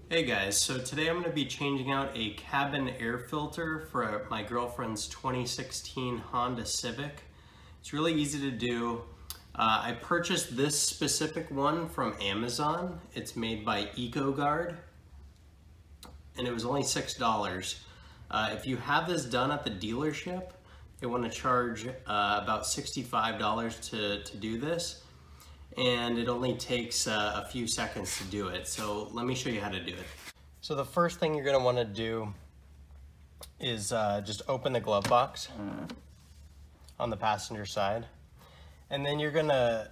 Hey guys, so today I'm going to be changing out a cabin air filter for my girlfriend's 2016 Honda Civic. It's really easy to do. I purchased this specific one from Amazon. It's made by EcoGuard and it was only $6. If you have this done at the dealership, they want to charge about $65 to do this. And it only takes a few seconds to do it. So let me show you how to do it. So the first thing you're going to want to do is just open the glove box on the passenger side, and then you're gonna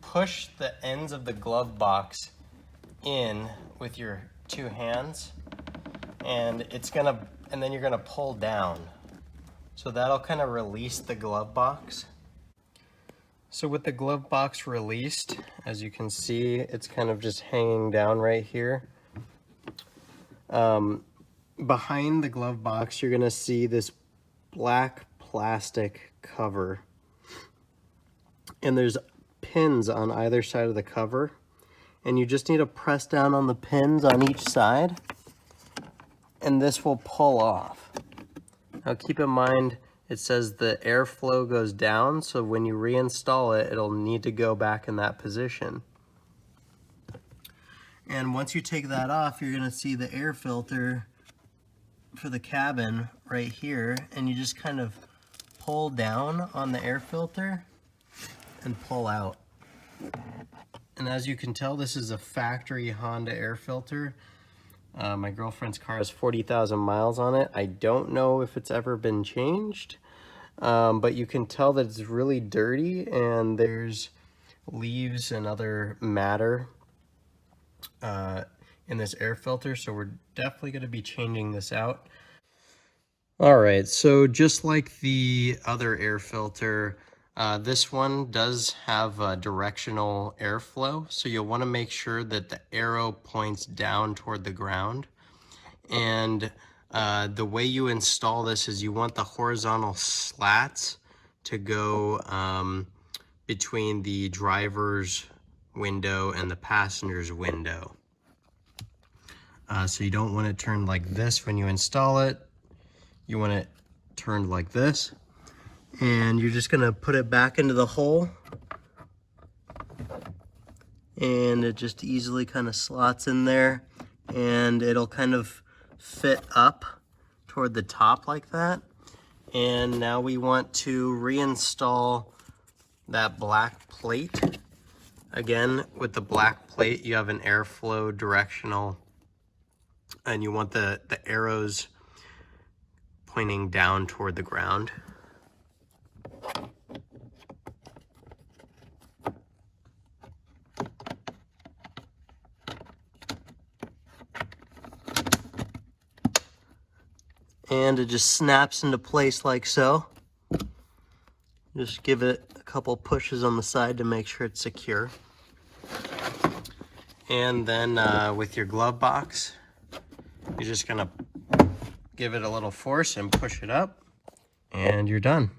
push the ends of the glove box in with your two hands, and then you're gonna pull down. So that'll kind of release the glove box. So with the glove box released, as you can see, it's kind of just hanging down right here. Behind the glove box, you're gonna see this black plastic cover. And there's pins on either side of the cover. And you just need to press down on the pins on each side, and this will pull off. Now keep in mind, it says the airflow goes down, so when you reinstall it, it'll need to go back in that position. And once you take that off, you're gonna see the air filter for the cabin right here, and you just kind of pull down on the air filter and pull out. And as you can tell, this is a factory Honda air filter. My girlfriend's car has 40,000 miles on it. I don't know if it's ever been changed, but you can tell that it's really dirty and there's leaves and other matter in this air filter, so we're definitely going to be changing this out. All right, so just like the other air filter, this one does have a directional airflow, so you'll want to make sure that the arrow points down toward the ground. And the way you install this is you want the horizontal slats to go between the driver's window and the passenger's window. So you don't want it turned like this when you install it. You want it turned like this. And you're just gonna put it back into the hole, and it just easily kind of slots in there, and it'll kind of fit up toward the top like that. And now we want to reinstall that black plate. Again, with the black plate, you have an airflow directional, and you want the arrows pointing down toward the ground. And it just snaps into place like so. Just give it a couple pushes on the side to make sure it's secure. And then with your glove box, you're just gonna give it a little force and push it up, and you're done.